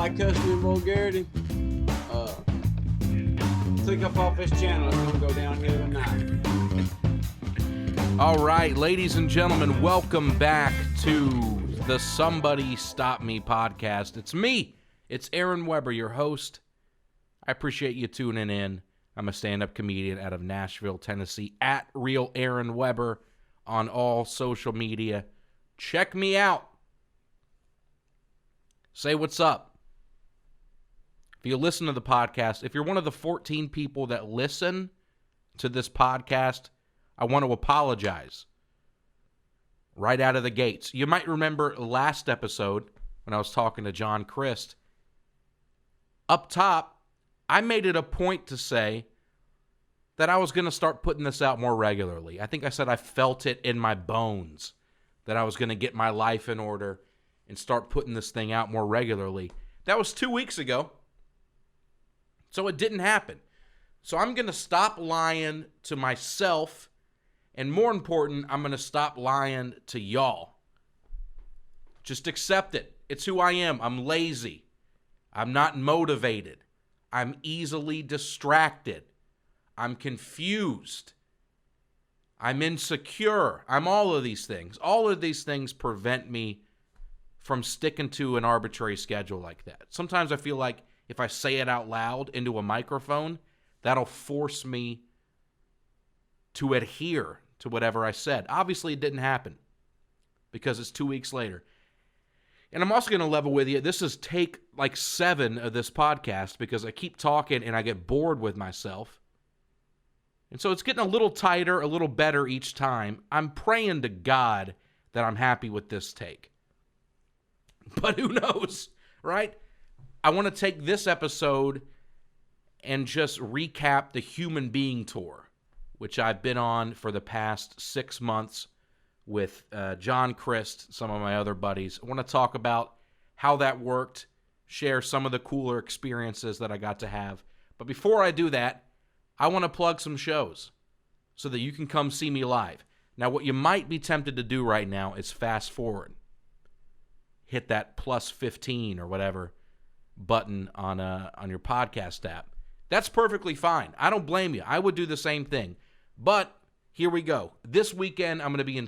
high custom and vulgarity, click up off this channel. It's gonna go down here tonight. All right, ladies and gentlemen, welcome back to the Somebody Stop Me podcast. It's me. It's Aaron Weber, your host. I appreciate you tuning in. I'm a stand-up comedian out of Nashville, Tennessee, at Real Aaron Weber on all social media. Check me out. Say what's up. If you listen to the podcast, if you're one of the 14 people that listen to this podcast, I want to apologize right out of the gates. You might remember last episode when I was talking to John Christ. Up top, I made it a point to say that I was going to start putting this out more regularly. I think I said I felt it in my bones that I was going to get my life in order and start putting this thing out more regularly. That was 2 weeks ago, so it didn't happen. So I'm going to stop lying to myself, and more important, I'm going to stop lying to y'all. Just accept it. It's who I am. I'm lazy. I'm not motivated. I'm easily distracted. I'm confused. I'm insecure. I'm all of these things. All of these things prevent me from sticking to an arbitrary schedule like that. Sometimes I feel like if I say it out loud into a microphone, that'll force me to adhere to whatever I said. Obviously, it didn't happen because it's 2 weeks later. And I'm also going to level with you. This is take like 7 of this podcast because I keep talking and I get bored with myself. And so it's getting a little tighter, a little better each time. I'm praying to God that I'm happy with this take. But who knows, right? I want to take this episode and just recap the Human Being Tour, which I've been on for the past 6 months with John Christ, some of my other buddies. I want to talk about how that worked, share some of the cooler experiences that I got to have. But before I do that, I want to plug some shows so that you can come see me live. Now, what you might be tempted to do right now is fast forward. Hit that plus 15 or whatever button on your podcast app. That's perfectly fine. I don't blame you. I would do the same thing. But here we go. This weekend, I'm going to be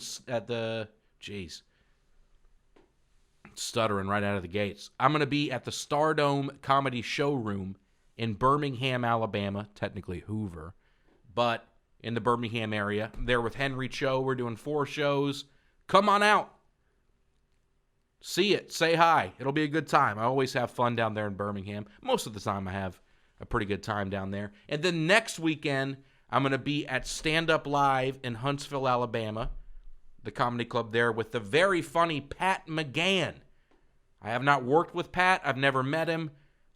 stuttering right out of the gates. I'm going to be at the Stardome Comedy Showroom in Birmingham, Alabama, technically Hoover, but in the Birmingham area. I'm there with Henry Cho. We're doing 4 shows. Come on out. See it. Say hi. It'll be a good time. I always have fun down there in Birmingham. Most of the time I have a pretty good time down there. And then next weekend, I'm going to be at Stand Up Live in Huntsville, Alabama, the comedy club there with the very funny Pat McGann. I have not worked with Pat. I've never met him.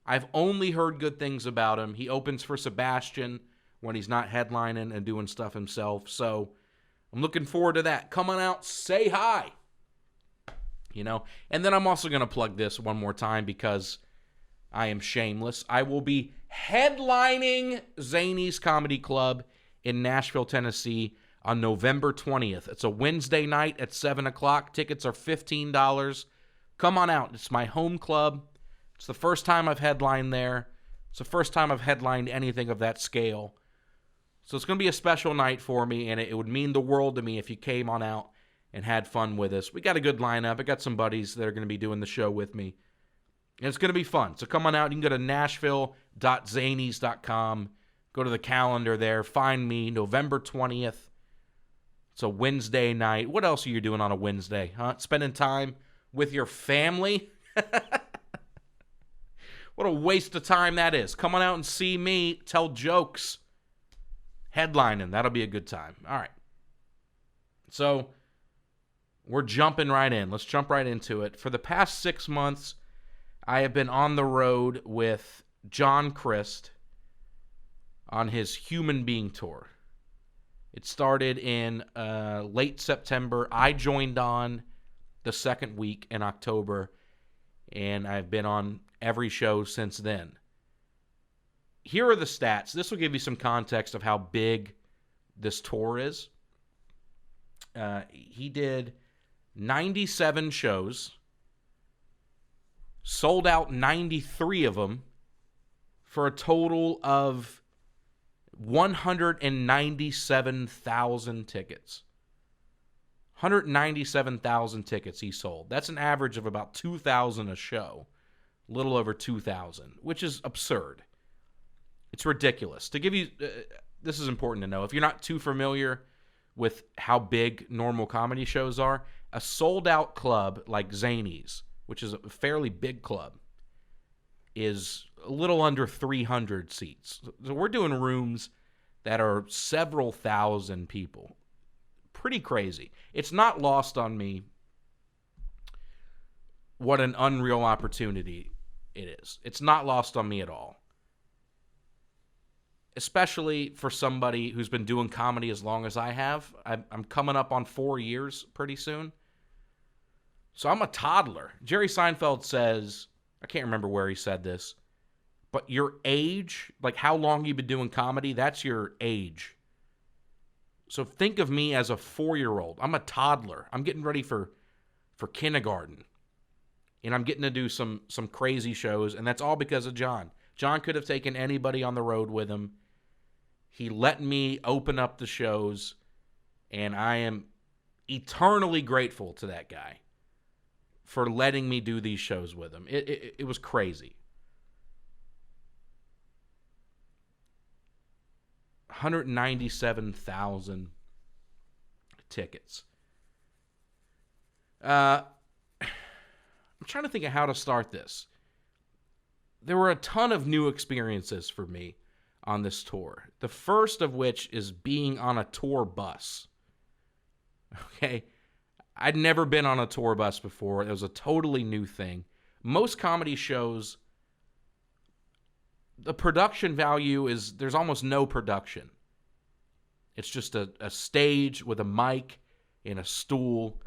I've only heard good things about him. He opens for Sebastian when he's not headlining and doing stuff himself. So I'm looking forward to that. Come on out. Say hi. And then I'm also going to plug this one more time because I am shameless. I will be headlining Zanies Comedy Club in Nashville, Tennessee on November 20th. It's a Wednesday night at 7 o'clock. Tickets are $15. Come on out. It's my home club. It's the first time I've headlined there. It's the first time I've headlined anything of that scale. So it's going to be a special night for me, and it would mean the world to me if you came on out and had fun with us. We got a good lineup. I got some buddies that are going to be doing the show with me. And it's going to be fun. So come on out. You can go to nashville.zanies.com. Go to the calendar there. Find me November 20th. It's a Wednesday night. What else are you doing on a Wednesday? Spending time with your family? What a waste of time that is. Come on out and see me tell jokes. Headlining. That'll be a good time. All right. So we're jumping right in. Let's jump right into it. For the past 6 months, I have been on the road with John Christ on his Human Being Tour. It started in late September. I joined on the second week in October, and I've been on every show since then. Here are the stats. This will give you some context of how big this tour is. He did 97 shows Sold out 93 of them for a total of 197,000 tickets. 197,000 tickets he sold. That's an average of about 2,000 a show. A little over 2,000, which is absurd. It's ridiculous. To give you, this is important to know. If you're not too familiar with how big normal comedy shows are, a sold-out club like Zanies, which is a fairly big club, is a little under 300 seats. So we're doing rooms that are several thousand people. Pretty crazy. It's not lost on me what an unreal opportunity it is. It's not lost on me at all. Especially for somebody who's been doing comedy as long as I have. I'm coming up on 4 years pretty soon. So I'm a toddler. Jerry Seinfeld says, I can't remember where he said this, but your age, like how long you've been doing comedy, that's your age. So think of me as a 4-year-old. I'm a toddler. I'm getting ready for kindergarten. And I'm getting to do some crazy shows, and that's all because of John. John could have taken anybody on the road with him. He let me open up the shows, and I am eternally grateful to that guy for letting me do these shows with him. It was crazy. 197,000 tickets. I'm trying to think of how to start this. There were a ton of new experiences for me on this tour. The first of which is being on a tour bus. Okay? I'd never been on a tour bus before. It was a totally new thing. Most comedy shows, the production value is, there's almost no production. It's just a stage with a mic and a stool,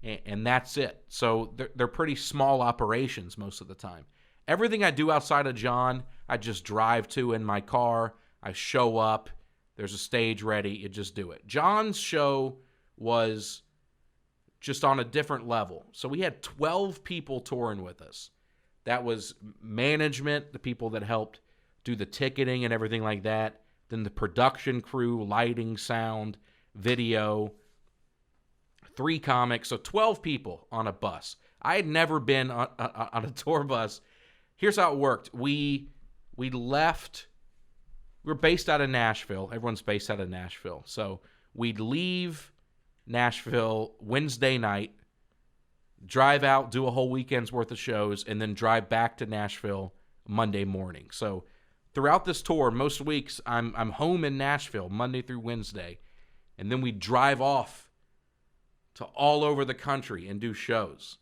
and that's it. So they're pretty small operations most of the time. Everything I do outside of John, I just drive to in my car. I show up. There's a stage ready. You just do it. John's show was just on a different level. So we had 12 people touring with us. That was management, the people that helped do the ticketing and everything like that. Then the production crew, lighting, sound, video. 3 comics. So 12 people on a bus. I had never been on a tour bus. Here's how it worked. We left. We're based out of Nashville. Everyone's based out of Nashville. So we'd leave Nashville Wednesday night, drive out, do a whole weekend's worth of shows, and then drive back to Nashville Monday morning. So throughout this tour, most weeks, I'm home in Nashville Monday through Wednesday, and then we drive off to all over the country and do shows.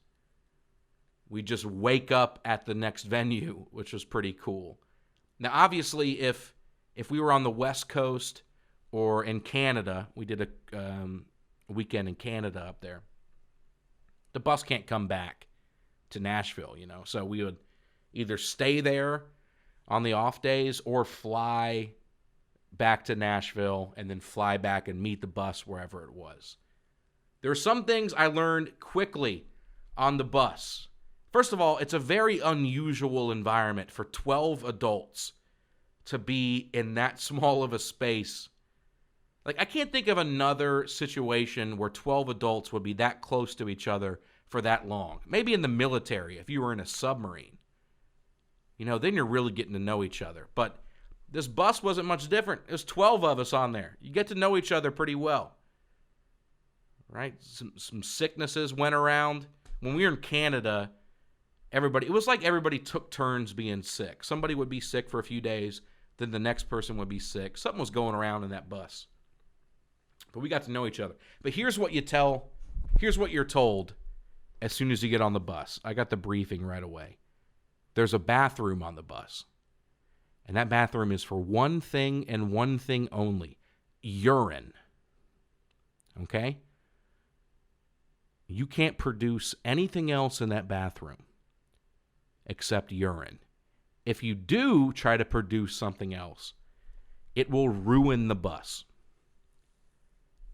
We just wake up at the next venue, which was pretty cool. Now, obviously, if we were on the West Coast or in Canada, we did a weekend in Canada up there, the bus can't come back to Nashville, you know. So we would either stay there on the off days or fly back to Nashville and then fly back and meet the bus wherever it was. There are some things I learned quickly on the bus. First of all, it's a very unusual environment for 12 adults to be in that small of a space. Like, I can't think of another situation where 12 adults would be that close to each other for that long. Maybe in the military, if you were in a submarine. You know, then you're really getting to know each other. But this bus wasn't much different. There's 12 of us on there. You get to know each other pretty well. Right? Some sicknesses went around. When we were in Canada, it was like everybody took turns being sick. Somebody would be sick for a few days, then the next person would be sick. Something was going around in that bus. But we got to know each other. But here's what you're told as soon as you get on the bus. I got the briefing right away. There's a bathroom on the bus. And that bathroom is for one thing and one thing only. Urine. Okay? You can't produce anything else in that bathroom except urine. If you do try to produce something else, it will ruin the bus.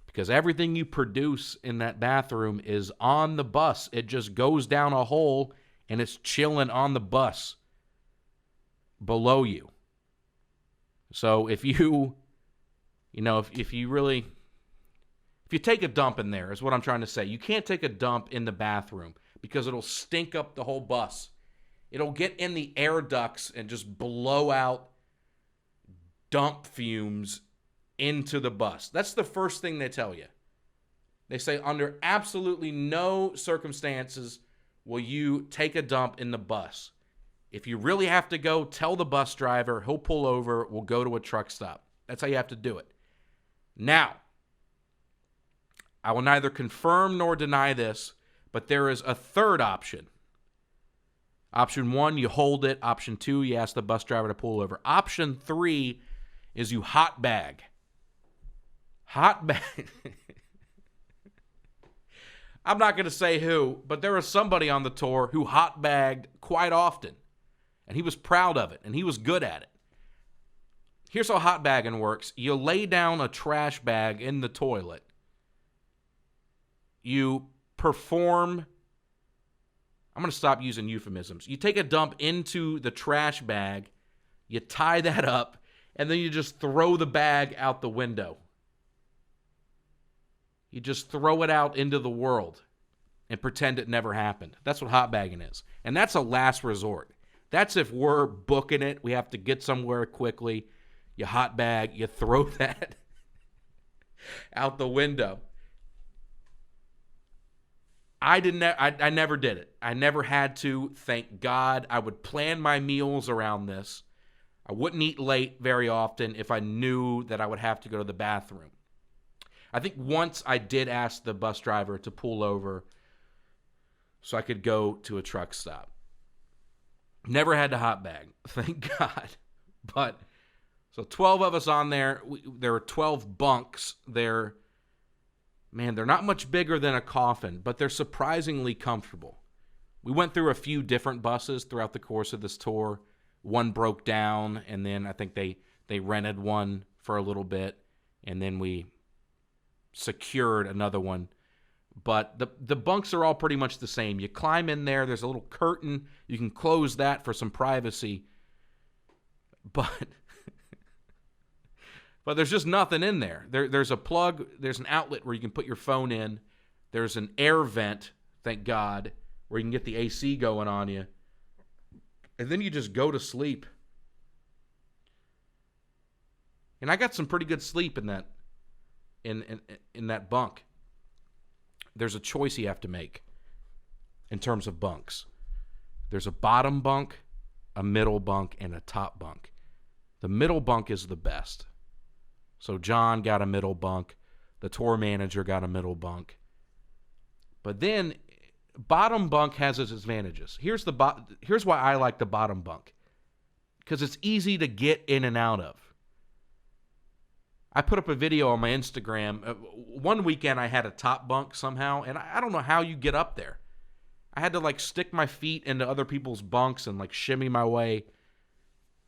Because everything you produce in that bathroom is on the bus. It just goes down a hole and it's chilling on the bus below you. So if you take a dump in there, is what I'm trying to say. You can't take a dump in the bathroom because it'll stink up the whole bus. It'll get in the air ducts and just blow out dump fumes into the bus. That's the first thing they tell you. They say under absolutely no circumstances will you take a dump in the bus. If you really have to go, tell the bus driver. He'll pull over. We'll go to a truck stop. That's how you have to do it. Now, I will neither confirm nor deny this, but there is a third option. Option 1, you hold it. Option 2, you ask the bus driver to pull over. Option 3 is you hot bag. Hot bag. I'm not going to say who, but there was somebody on the tour who hot bagged quite often. And he was proud of it, and he was good at it. Here's how hot bagging works. You lay down a trash bag in the toilet. You perform... I'm going to stop using euphemisms. You take a dump into the trash bag, you tie that up, and then you just throw the bag out the window. You just throw it out into the world and pretend it never happened. That's what hot bagging is. And that's a last resort. That's if we're booking it, we have to get somewhere quickly. You hot bag, you throw that out the window. I never did it. I never had to, thank God. I would plan my meals around this. I wouldn't eat late very often if I knew that I would have to go to the bathroom. I think once I did ask the bus driver to pull over so I could go to a truck stop. Never had to hot bag, thank God. But, so 12 of us on there. There were 12 bunks. They're not much bigger than a coffin, but they're surprisingly comfortable. We went through a few different buses throughout the course of this tour. One broke down, and then I think they rented one for a little bit, and then we secured another one. But the bunks are all pretty much the same. You climb in there. There's a little curtain. You can close that for some privacy. But there's just nothing in there. There's a plug. There's an outlet where you can put your phone in. There's an air vent, thank God, where you can get the AC going on you. And then you just go to sleep. And I got some pretty good sleep in that bunk. There's a choice you have to make in terms of bunks. There's a bottom bunk, a middle bunk, and a top bunk. The middle bunk is the best. So John got a middle bunk. The tour manager got a middle bunk. But then bottom bunk has its advantages. Here's why I like the bottom bunk. Because it's easy to get in and out of. I put up a video on my Instagram. One weekend I had a top bunk somehow, and I don't know how you get up there. I had to stick my feet into other people's bunks and shimmy my way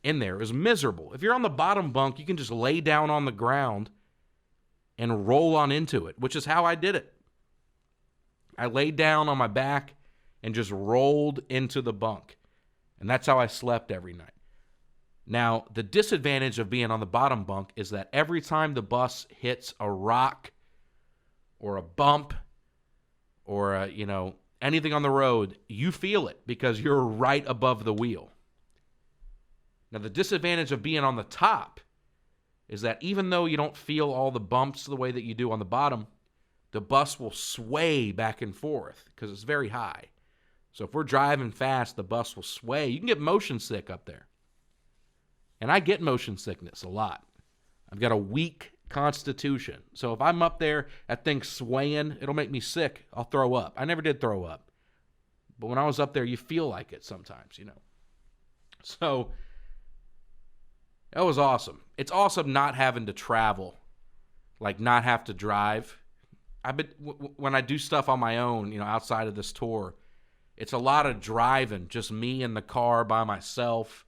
in there. It was miserable. If you're on the bottom bunk, you can just lay down on the ground and roll on into it, which is how I did it. I laid down on my back and just rolled into the bunk. And that's how I slept every night. Now, the disadvantage of being on the bottom bunk is that every time the bus hits a rock or a bump or anything on the road, you feel it because you're right above the wheel. Now, the disadvantage of being on the top is that even though you don't feel all the bumps the way that you do on the bottom, the bus will sway back and forth because it's very high. So if we're driving fast, the bus will sway. You can get motion sick up there. And I get motion sickness a lot. I've got a weak constitution. So if I'm up there, that thing's swaying, it'll make me sick. I'll throw up. I never did throw up. But when I was up there, you feel like it sometimes, So that was awesome. It's awesome not having to travel, not have to drive. When I do stuff on my own, outside of this tour, it's a lot of driving, just me in the car by myself,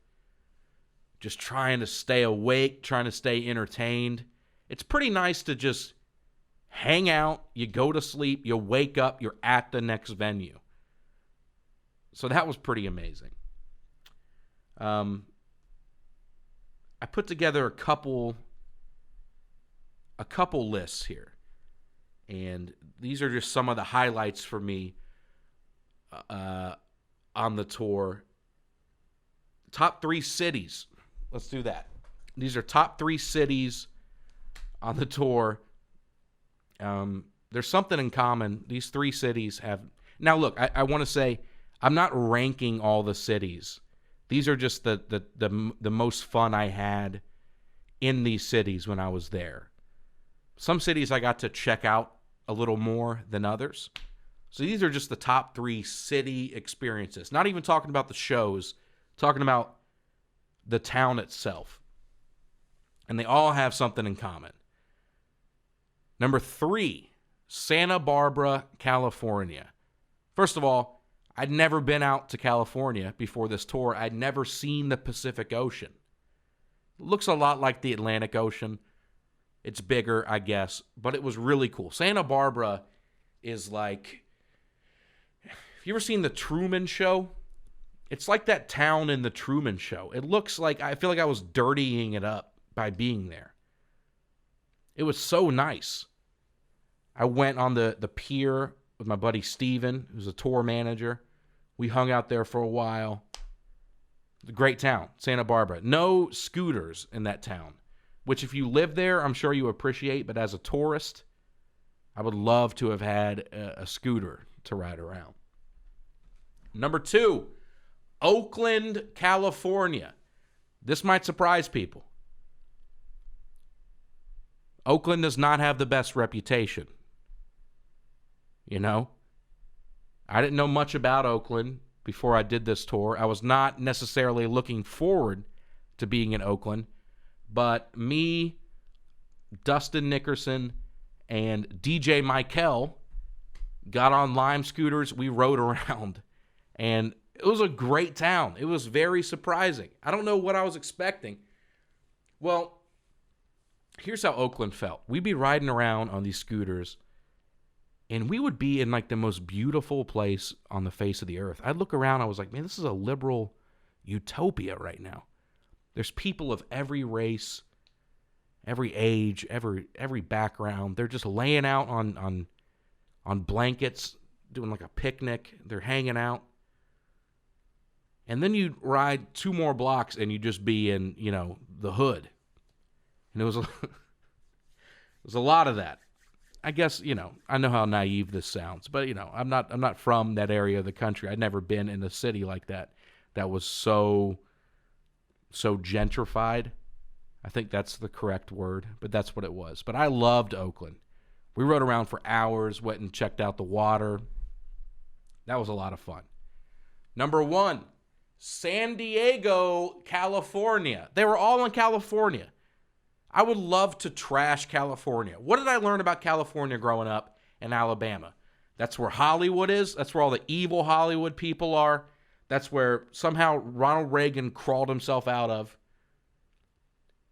just trying to stay awake, trying to stay entertained. It's pretty nice to just hang out, you go to sleep, you wake up, you're at the next venue. So that was pretty amazing. I put together a couple lists here. And these are just some of the highlights for me on the tour. Top 3 cities. Let's do that. These are top 3 cities on the tour. There's something in common. These 3 cities have... Now, look, I want to say I'm not ranking all the cities. These are just the most fun I had in these cities when I was there. Some cities I got to check out a little more than others. So these are just the top 3 city experiences. Not even talking about the shows, talking about the town itself. And they all have something in common. Number 3, Santa Barbara, California. First of all, I'd never been out to California before this tour. I'd never seen the Pacific Ocean. It looks a lot like the Atlantic Ocean. It's bigger, I guess, but it was really cool. Santa Barbara is like, have you ever seen The Truman Show? It's like that town in The Truman Show. It looks like, I feel like I was dirtying it up by being there. It was so nice. I went on the pier with my buddy Steven, who's a tour manager. We hung out there for a while. It's a great town, Santa Barbara. No scooters in that town, which if you live there, I'm sure you appreciate, but as a tourist, I would love to have had a scooter to ride around. Number 2, Oakland, California. This might surprise people. Oakland does not have the best reputation. You know? I didn't know much about Oakland before I did this tour. I was not necessarily looking forward to being in Oakland. But me, Dustin Nickerson, and DJ Michael got on Lime scooters. We rode around. And it was a great town. It was very surprising. I don't know what I was expecting. Well, here's how Oakland felt. We'd be riding around on these scooters, and we would be in like the most beautiful place on the face of the earth. I'd look around, I was like, man, this is a liberal utopia right now. There's people of every race, every age, every background. They're just laying out on blankets, doing like a picnic. They're hanging out. And then you'd ride 2 more blocks and you'd just be in, the hood. And it was a lot of that. I guess, I know how naive this sounds, but I'm not from that area of the country. I'd never been in a city like that was so gentrified. I think that's the correct word, but that's what it was. But I loved Oakland. We rode around for hours, went and checked out the water. That was a lot of fun. Number 1, San Diego, California. They were all in California. I would love to trash California. What did I learn about California growing up in Alabama? That's where Hollywood is. That's where all the evil Hollywood people are. That's where somehow Ronald Reagan crawled himself out of.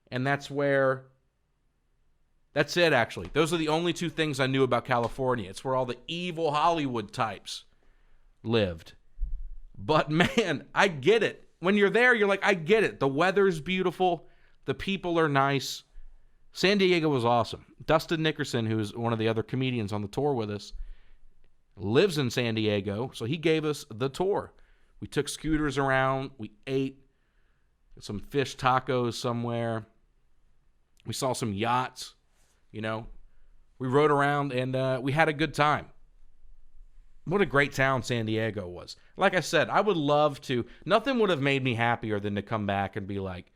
And that's it, actually. Those are the only 2 things I knew about California. It's where all the evil Hollywood types lived. But, man, I get it. When you're there, you're like, I get it. The weather's beautiful. The people are nice. San Diego was awesome. Dustin Nickerson, who's one of the other comedians on the tour with us, lives in San Diego, so he gave us the tour. We took scooters around. We ate some fish tacos somewhere. We saw some yachts, We rode around, and we had a good time. What a great town San Diego was. Like I said, I would love to. Nothing would have made me happier than to come back and be like,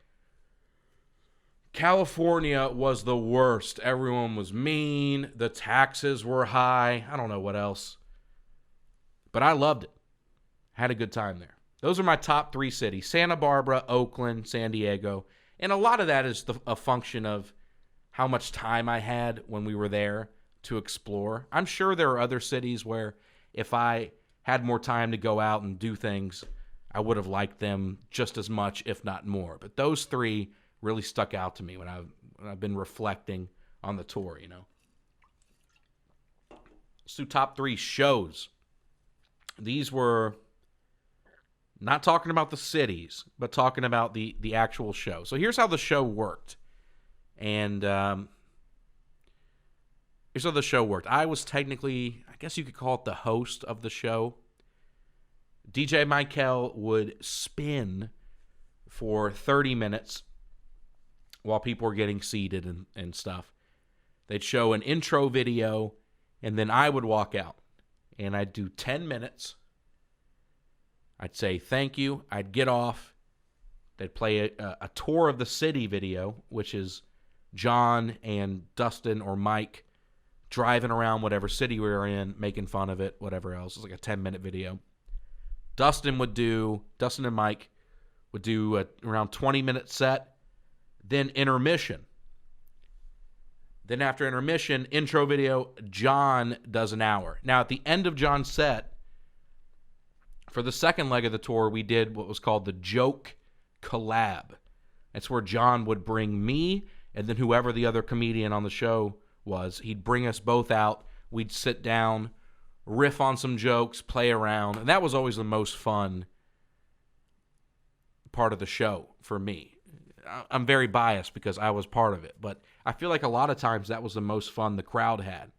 California was the worst. Everyone was mean. The taxes were high. I don't know what else. But I loved it. Had a good time there. Those are my top 3 cities. Santa Barbara, Oakland, San Diego. And a lot of that is a function of how much time I had when we were there to explore. I'm sure there are other cities where if I had more time to go out and do things, I would have liked them just as much, if not more. But those 3 really stuck out to me when I've been reflecting on the tour, Let's do top 3 shows. These were Not talking about the cities, but talking about the actual show. So here's how the show worked. And here's how the show worked. I was technically, I guess you could call it the host of the show. DJ Michael would spin for 30 minutes while people were getting seated and stuff. They'd show an intro video, and then I would walk out. And I'd do 10 minutes. I'd say thank you. I'd get off. They'd play a tour of the city video, which is John and Dustin or Mike driving around whatever city we were in, making fun of it, whatever else. It's like a 10-minute video. Dustin and Mike would do around 20-minute set, then intermission. Then after intermission, intro video, John does an hour. Now, at the end of John's set, for the second leg of the tour, we did what was called the Joke Collab. That's where John would bring me and then whoever the other comedian on the show was. He'd bring us both out. We'd sit down, riff on some jokes, play around. And that was always the most fun part of the show for me. I'm very biased because I was part of it. But I feel like a lot of times that was the most fun the crowd had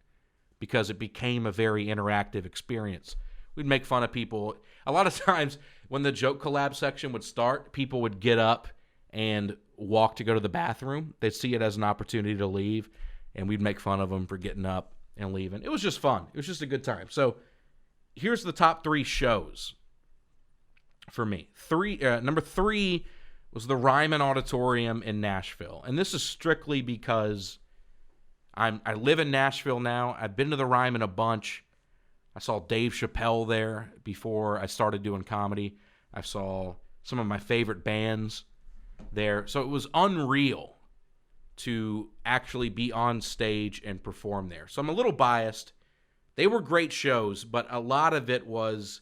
because it became a very interactive experience. We'd make fun of people. A lot of times when the joke collab section would start, people would get up and walk to go to the bathroom. They'd see it as an opportunity to leave, and we'd make fun of them for getting up and leaving. It was just fun. It was just a good time. So here's the top 3 shows for me. Number 3 was the Ryman Auditorium in Nashville. And this is strictly because I live in Nashville now. I've been to the Ryman a bunch. I saw Dave Chappelle there before I started doing comedy. I saw some of my favorite bands there. So it was unreal to actually be on stage and perform there. So I'm a little biased. They were great shows, but a lot of it was...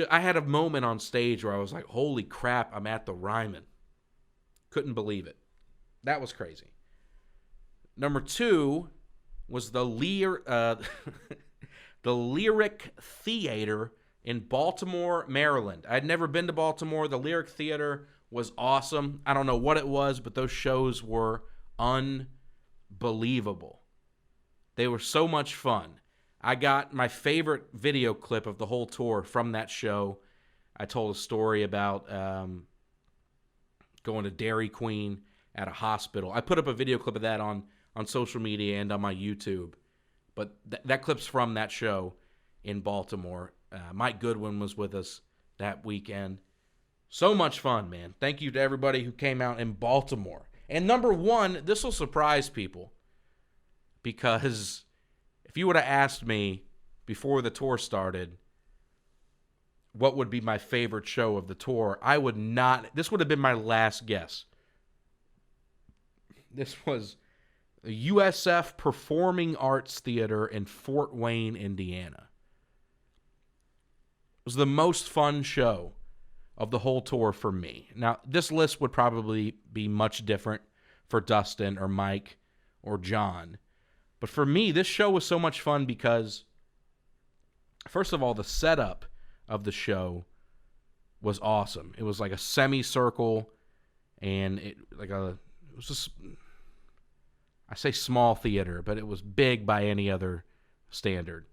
I had a moment on stage where I was like, holy crap, I'm at the Ryman. Couldn't believe it. That was crazy. Number 2 was the Lyric Theater in Baltimore, Maryland. I'd never been to Baltimore. The Lyric Theater was awesome. I don't know what it was, but those shows were unbelievable. They were so much fun. I got my favorite video clip of the whole tour from that show. I told a story about going to Dairy Queen at a hospital. I put up a video clip of that on social media and on my YouTube. But that clip's from that show in Baltimore. Mike Goodwin was with us that weekend. So much fun, man. Thank you to everybody who came out in Baltimore. And number 1, this will surprise people. Because if you would have asked me before the tour started what would be my favorite show of the tour, this would have been my last guess. This was the USF Performing Arts Theater in Fort Wayne, Indiana. It was the most fun show of the whole tour for me. Now, this list would probably be much different for Dustin or Mike or John. But for me, this show was so much fun because, first of all, the setup of the show was awesome. It was like a semicircle, and it was just, I say small theater, but it was big by any other standard.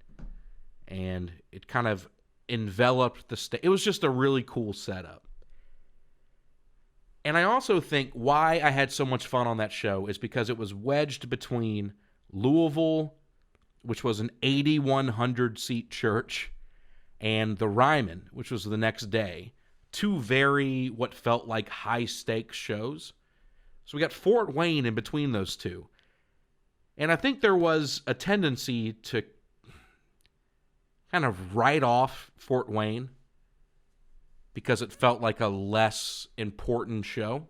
And it kind of enveloped the stage. It was just a really cool setup. And I also think why I had so much fun on that show is because it was wedged between Louisville, which was an 8,100-seat church, and the Ryman, which was the next day. 2 very, what felt like high-stakes shows. So we got Fort Wayne in between those two. And I think there was a tendency to kind of write off Fort Wayne because it felt like a less important show.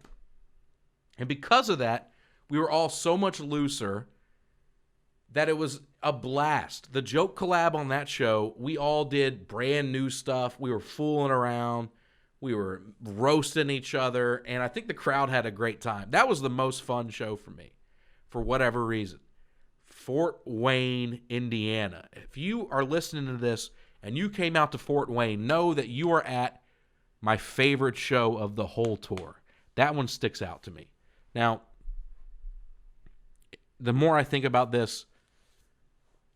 And because of that, we were all so much looser that it was a blast. The joke collab on that show, we all did brand new stuff. We were fooling around. We were roasting each other. And I think the crowd had a great time. That was the most fun show for me, for whatever reason. Fort Wayne, Indiana. If you are listening to this and you came out to Fort Wayne, know that you are at my favorite show of the whole tour. That one sticks out to me. Now, the more I think about this,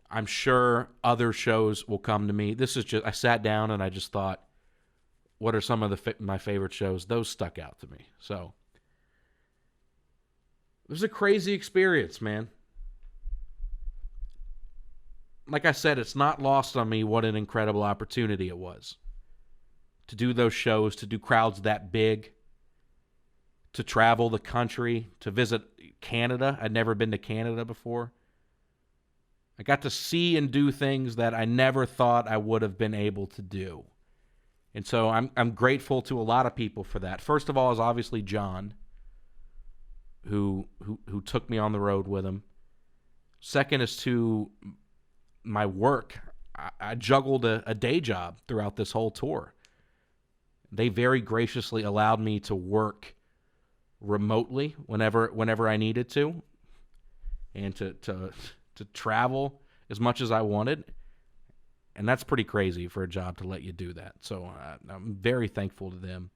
I'm sure other shows will come to me. This is just, I sat down and I just thought, what are some of my favorite shows? Those stuck out to me. So, it was a crazy experience, man. Like I said, it's not lost on me what an incredible opportunity it was. To do those shows, to do crowds that big, to travel the country, to visit Canada. I'd never been to Canada before. I got to see and do things that I never thought I would have been able to do. And so I'm grateful to a lot of people for that. First of all is obviously John, who took me on the road with him. Second is to my work. I juggled a day job throughout this whole tour. They very graciously allowed me to work remotely whenever I needed to, and to travel as much as I wanted. And that's pretty crazy for a job to let you do that. So I'm very thankful to them.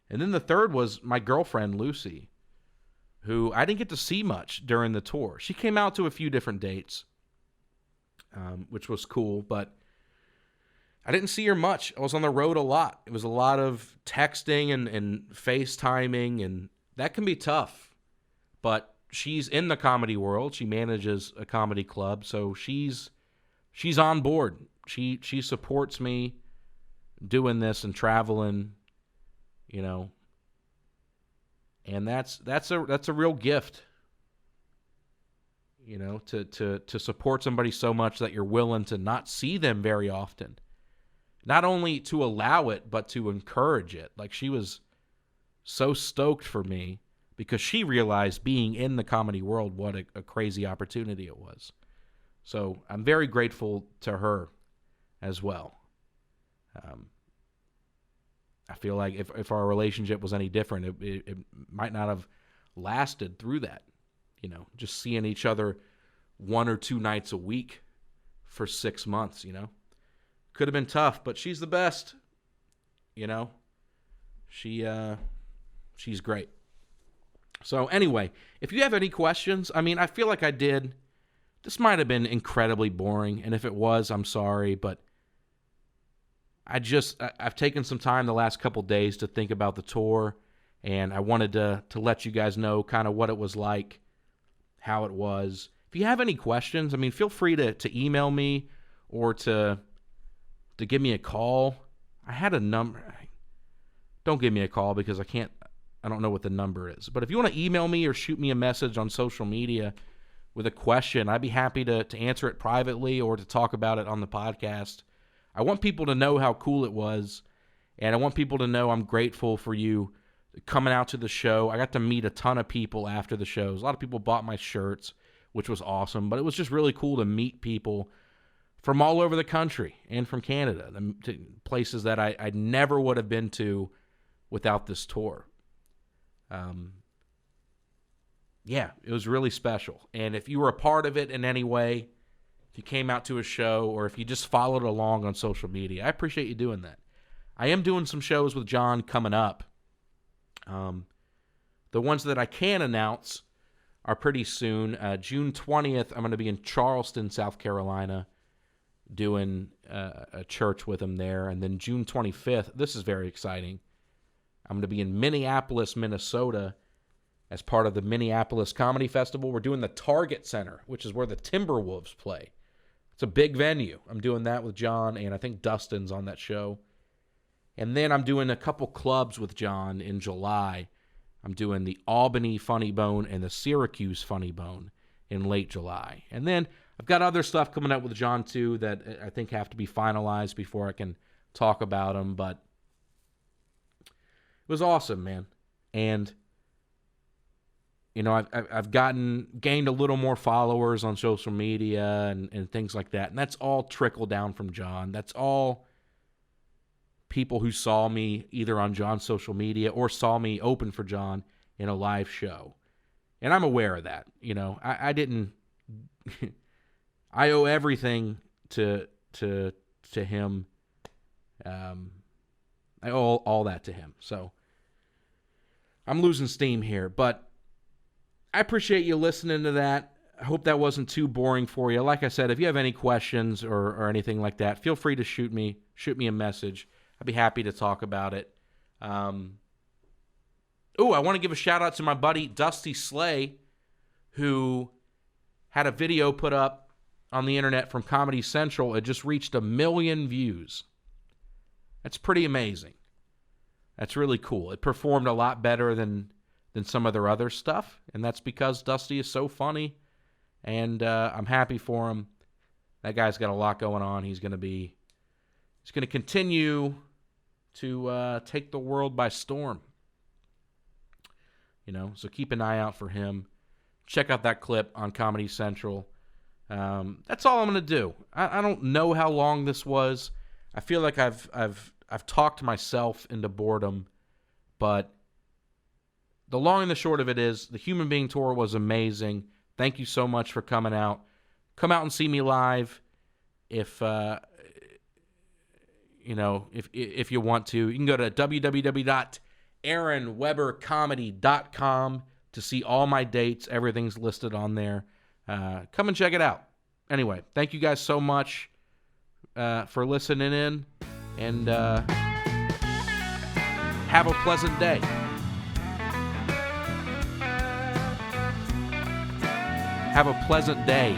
And then the third was my girlfriend, Lucy, who I didn't get to see much during the tour. She came out to a few different dates, which was cool, but I didn't see her much. I was on the road a lot. It was a lot of texting and FaceTiming, and that can be tough. But she's in the comedy world. She manages a comedy club, so she's on board. She supports me doing this and traveling, you know. And that's a real gift, you know, to support somebody so much that you're willing to not see them very often. Not only to allow it, but to encourage it. Like, she was so stoked for me because she realized being in the comedy world, what a crazy opportunity it was. So I'm very grateful to her as well. I feel like if our relationship was any different, it might not have lasted through that. You know, just seeing each other 1 or 2 nights a week for 6 months, you know. Could have been tough, but she's the best. You know, she's great. So anyway, if you have any questions, I mean, I feel like I did. This might have been incredibly boring, and if it was, I'm sorry, but I've taken some time the last couple days to think about the tour, and I wanted to let you guys know kind of what it was like, how it was. If you have any questions, I mean, feel free to email me or to give me a call. I had a number. Don't give me a call because I don't know what the number is. But if you want to email me or shoot me a message on social media with a question, I'd be happy to answer it privately or to talk about it on the podcast. I want people to know how cool it was, and I want people to know I'm grateful for you coming out to the show. I got to meet a ton of people after the shows. A lot of people bought my shirts, which was awesome, but it was just really cool to meet people from all over the country and from Canada, places that I never would have been to without this tour. Yeah, it was really special. And if you were a part of it in any way, if you came out to a show or if you just followed along on social media, I appreciate you doing that. I am doing some shows with John coming up. The ones that I can announce are pretty soon. June 20th, I'm going to be in Charleston, South Carolina, doing a church with him there. And then June 25th, this is very exciting, I'm going to be in Minneapolis, Minnesota, as part of the Minneapolis Comedy Festival. We're doing the Target Center, which is where the Timberwolves play. It's a big venue. I'm doing that with John, and I think Dustin's on that show. And then I'm doing a couple clubs with John in July. I'm doing the Albany Funny Bone and the Syracuse Funny Bone in late July. And then I've got other stuff coming up with John, too, that I think have to be finalized before I can talk about them. But it was awesome, man. And, you know, I've gained a little more followers on social media and things like that. And that's all trickled down from John. That's all people who saw me either on John's social media or saw me open for John in a live show. And I'm aware of that. You know, I didn't... I owe everything to to him. I owe all that to him. So I'm losing steam here, but I appreciate you listening to that. I hope that wasn't too boring for you. Like I said, if you have any questions or anything like that, feel free to shoot me a message. I'd be happy to talk about it. I want to give a shout out to my buddy Dusty Slay, who had a video put up on the internet from Comedy Central. It just reached 1 million views. That's pretty amazing. That's really cool. It performed a lot better than some of their other stuff, and that's because Dusty is so funny, and I'm happy for him. That guy's got a lot going on. He's going to continue to take the world by storm. So keep an eye out for him. Check out that clip on Comedy Central. That's all I'm going to do. I don't know how long this was. I feel like I've talked myself into boredom, but the long and the short of it is the Human Being Tour was amazing. Thank you so much for coming out. Come out and see me live if you want to. You can go to www.aaronwebercomedy.com to see all my dates. Everything's listed on there. Come and check it out. Anyway, thank you guys so much for listening in, and have a pleasant day. Have a pleasant day.